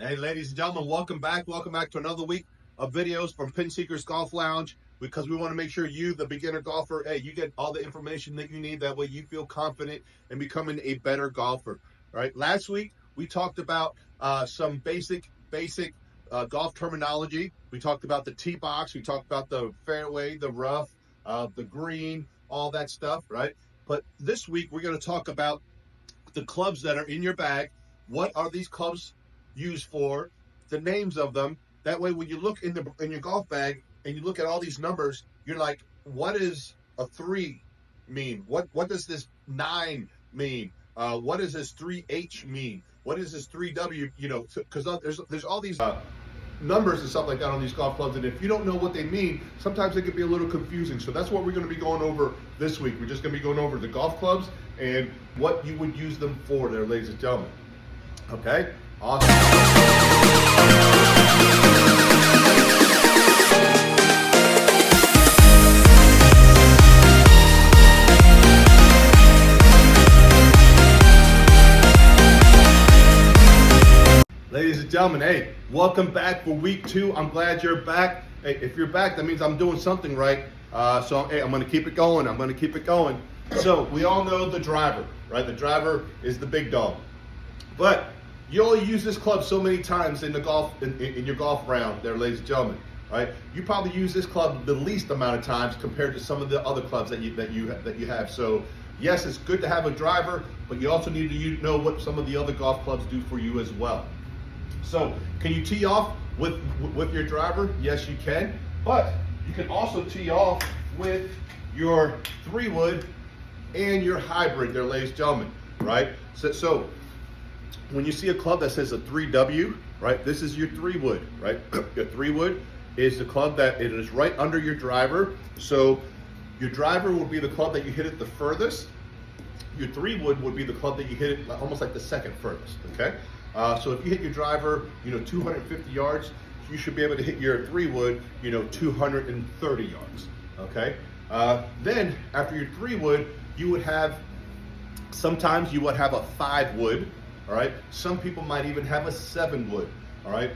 Hey, ladies and gentlemen, welcome back. Welcome back to another week of videos from Pin Seekers Golf Lounge, because we want to make sure you, the beginner golfer, hey, you get all the information that you need. That way you feel confident in becoming a better golfer. All right. Last week, we talked about some basic golf terminology. We talked about the tee box. We talked about the fairway, the rough, the green, all that stuff, right? But this week, we're going to talk about the clubs that are in your bag. What are these clubs used for? The names of them. That way, when you look in your golf bag and you look at all these numbers, you're like, what is a 3 mean? What does this 9 mean? What does this 3H mean? What is this 3W? You know, because there's all these numbers and stuff like that on these golf clubs, and if you don't know what they mean, sometimes it can be a little confusing. So that's what we're going to be going over this week. We're just going to be going over the golf clubs and what you would use them for there, ladies and gentlemen. Okay, awesome. Ladies and gentlemen, hey, welcome back for week 2. I'm glad you're back. Hey, if you're back, that means I'm doing something right. So hey, I'm going to keep it going. I'm going to keep it going. So we all know the driver, right? The driver is the big dog. But you only use this club so many times in the golf in your golf round there, ladies and gentlemen, right? You probably use this club the least amount of times compared to some of the other clubs that you have. So yes, it's good to have a driver, but you also need to know what some of the other golf clubs do for you as well. So can you tee off with your driver? Yes, you can. But you can also tee off with your 3-wood and your hybrid there, ladies and gentlemen, right? So when you see a club that says a 3W, right, this is your 3-wood, right? Your 3-wood is the club that it is right under your driver. So your driver will be the club that you hit it the furthest. Your 3-wood would be the club that you hit it almost like the second furthest, okay? So if you hit your driver, 250 yards, you should be able to hit your 3-wood, 230 yards, okay? Then after your 3-wood, sometimes you would have a 5-wood, all right? Some people might even have a 7-wood, all right?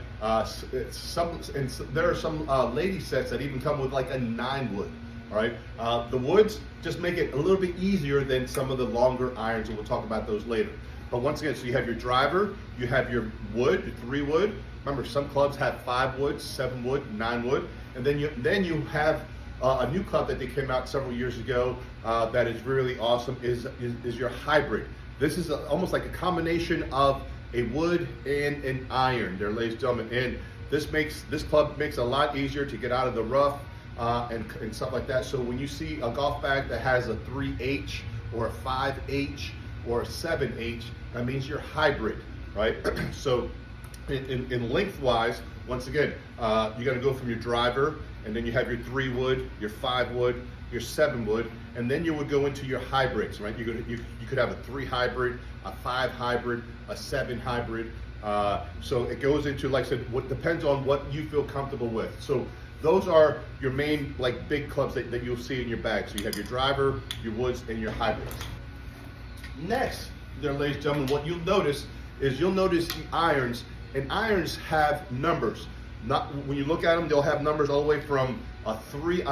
There are some lady sets that even come with like a 9-wood, all right? The woods just make it a little bit easier than some of the longer irons, and we'll talk about those later. But once again, so you have your driver, you have your wood, your 3-wood. Remember, some clubs have 5-wood, 7-wood, 9-wood, and then you have a new club that they came out several years ago that is really awesome. Is your hybrid. This is almost like a combination of a wood and an iron, there, ladies and gentlemen. And this club makes it a lot easier to get out of the rough and stuff like that. So when you see a golf bag that has a 3H or a 5H or a 7H, that means you're hybrid, right? So in lengthwise, once again, you got to go from your driver, and then you have your 3-wood, your 5-wood, your 7-wood, and then you would go into your hybrids, right? You could have a 3 hybrid, a 5 hybrid, a 7 hybrid. So it goes into, like I said, what depends on what you feel comfortable with. So those are your main big clubs that you'll see in your bag. So you have your driver, your woods, and your hybrids. Next, there, ladies and gentlemen, what you'll notice is the irons, and irons have numbers. When you look at them, they'll have numbers all the way from a 3.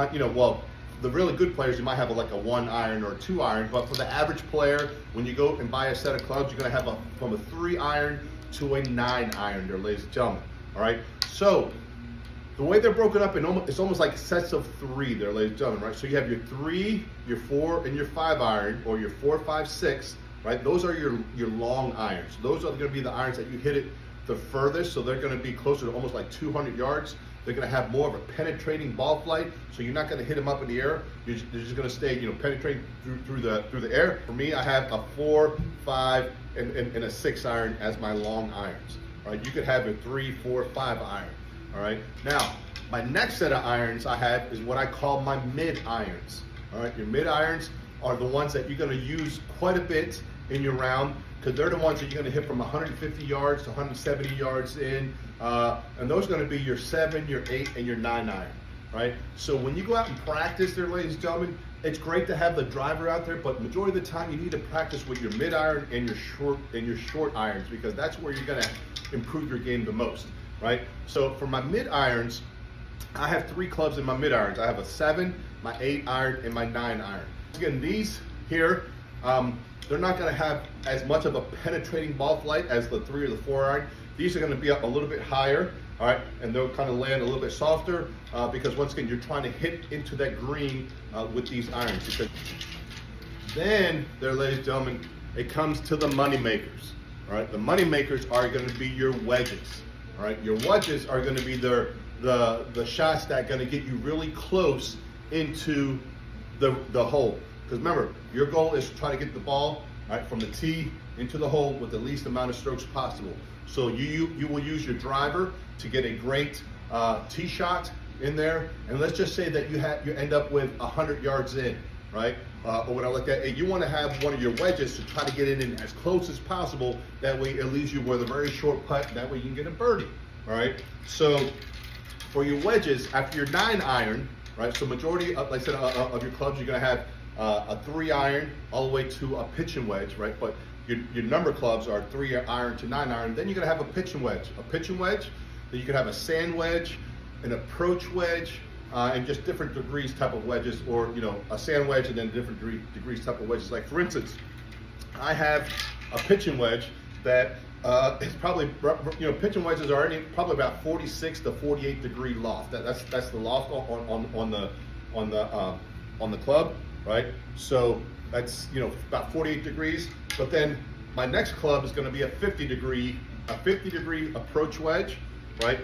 The really good players, you might have like a 1 iron or a 2 iron, but for the average player, when you go and buy a set of clubs, you're going to have from a 3 iron to a 9 iron, there, ladies and gentlemen. All right. So the way they're broken up, it's almost like sets of 3 there, ladies and gentlemen, right? So you have your 3, your 4, and your 5 iron, or your 4, 5, 6, right? Those are your long irons. Those are going to be the irons that you hit it the furthest, so they're going to be closer to almost like 200 yards. They're going to have more of a penetrating ball flight, so you're not going to hit them up in the air. They're just going to stay, penetrating through the air. For me, I have a 4, 5, and a 6 iron as my long irons. All right, you could have a 3, 4, 5 iron. All right. Now, my next set of irons I have is what I call my mid irons. All right. Your mid irons are the ones that you're going to use quite a bit in your round, because they're the ones that you're going to hit from 150 yards to 170 yards in, and those are going to be your 7, your 8, and your 9 iron. Right. So when you go out and practice there, ladies and gentlemen, it's great to have the driver out there, but majority of the time you need to practice with your mid iron and your short irons, because that's where you're gonna improve your game the most, right? So for my mid irons, I have 3 clubs in my mid irons. I have a 7, my 8 iron, and my 9 iron. Again, these here, they're not going to have as much of a penetrating ball flight as the 3 or the 4 iron. These are going to be up a little bit higher, all right, and they'll kind of land a little bit softer because once again, you're trying to hit into that green with these irons. Because then, there, ladies and gentlemen, it comes to the money makers. All right, the money makers are going to be your wedges. All right, your wedges are going to be the shots that are going to get you really close into the hole. Because remember, your goal is to try to get the ball, all right, from the tee into the hole with the least amount of strokes possible. So you will use your driver to get a great tee shot in there, and let's just say that you end up with 100 yards in, right? Or what I look at, you want to have one of your wedges to try to get it in as close as possible. That way, it leaves you with a very short putt. That way, you can get a birdie. All right. So for your wedges, after your 9 iron, right? So majority of, like I said, of your clubs, you're going to have a 3 iron all the way to a pitching wedge, right? But your number clubs are 3 iron to 9 iron. Then you're going to have a pitching wedge. Then you could have a sand wedge, an approach wedge, and just different degrees type of wedges, or a sand wedge and then different degrees type of wedges. Like for instance, I have a pitching wedge that is probably, pitching wedges are probably about 46 to 48 degree loft. That's the loft on the club, right? So that's about 48 degrees. But then my next club is going to be a 50 degree approach wedge, right?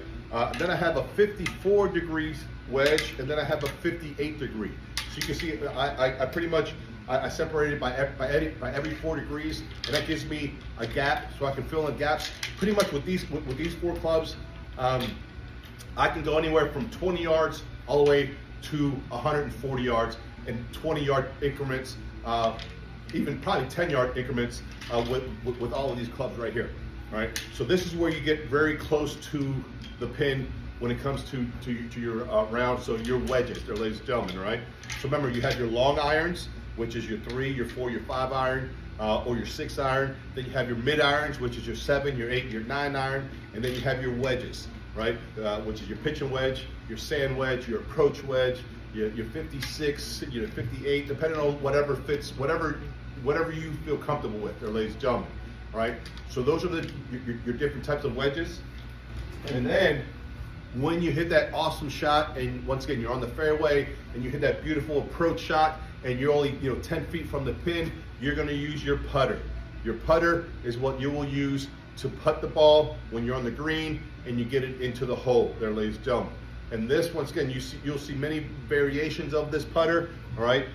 Then I have a 54 degrees wedge, and then I have a 58 degree. So you can see I pretty much I separated by every 4 degrees, and that gives me a gap, so I can fill in gaps. Pretty much with these 4 clubs, I can go anywhere from 20 yards all the way to 140 yards in 20-yard increments, even probably 10-yard increments with all of these clubs right here. All right, so this is where you get very close to the pin when it comes to your round. So your wedges there, ladies and gentlemen, right? So remember, you have your long irons, which is your 3, your 4, your 5 iron, or your 6 iron. Then you have your mid irons, which is your 7, your 8, your 9 iron, and then you have your wedges, right? Which is your pitching wedge, your sand wedge, your approach wedge, your 56, your 58, depending on whatever fits, whatever you feel comfortable with there, ladies and gentlemen. All right, so those are your different types of wedges. And then when you hit that awesome shot, and once again you're on the fairway and you hit that beautiful approach shot, and you're only 10 feet from the pin, you're going to use your putter. Your putter is what you will use to putt the ball when you're on the green and you get it into the hole there, ladies and gentlemen. And this, once again, you'll see many variations of this putter. All right,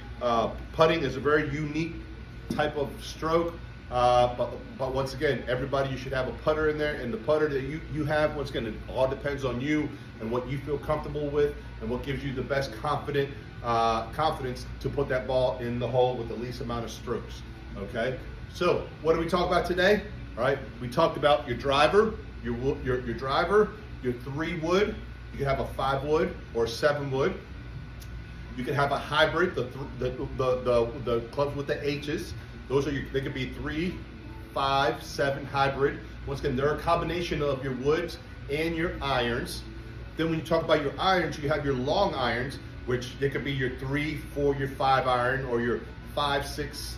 putting is a very unique type of stroke. But once again, everybody, you should have a putter in there, and the putter that you have, once again, it all depends on you and what you feel comfortable with and what gives you the best confidence to put that ball in the hole with the least amount of strokes. Okay, so what did we talk about today? All right, we talked about your driver, your driver, your 3 wood. You can have a 5 wood or a 7 wood. You can have a hybrid, the clubs with the H's. Those are they could be 3, 5, 7 hybrid. Once again, they're a combination of your woods and your irons. Then when you talk about your irons, you have your long irons, which they could be your 3, 4, your 5 iron, or your 5, 6,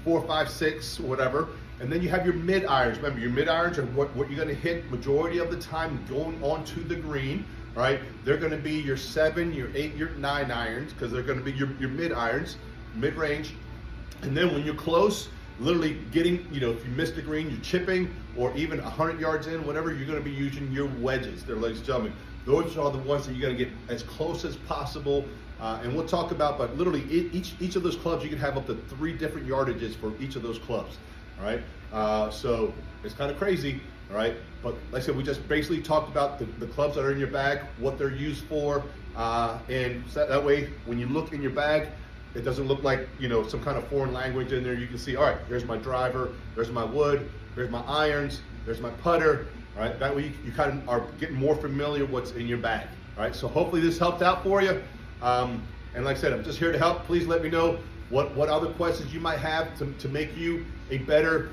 4, 5, 6, whatever. And then you have your mid irons. Remember, your mid irons are what you're going to hit majority of the time going onto the green. Right? They're going to be your 7, your 8, your 9 irons, because they're going to be your mid irons, mid range. And then when you're close, literally getting, if you missed the green, you're chipping, or even 100 yards in, whatever, you're going to be using your wedges there, ladies and gentlemen. Those are the ones that you're going to get as close as possible. And we'll talk about, but literally each of those clubs, you can have up to 3 different yardages for each of those clubs. All right. So it's kind of crazy. All right. But like I said, we just basically talked about the clubs that are in your bag, what they're used for. And so that way, when you look in your bag, it doesn't look like, some kind of foreign language in there. You can see, all right, here's my driver, there's my wood, there's my irons, there's my putter. All right, that way you kind of are getting more familiar with what's in your bag. All right, so hopefully this helped out for you. And like I said, I'm just here to help. Please let me know what other questions you might have to make you a better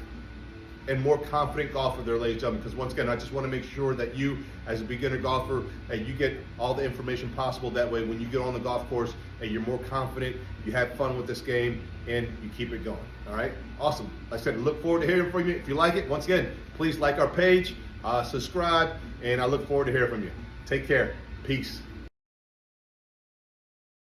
and more confident golfer there, ladies and gentlemen. Because once again, I just want to make sure that you, as a beginner golfer, you get all the information possible. That way, when you get on the golf course, you're more confident, you have fun with this game, and you keep it going. All right, awesome. Like I said, look forward to hearing from you. If you like it, once again, please like our page, subscribe, and I look forward to hearing from you. Take care. Peace.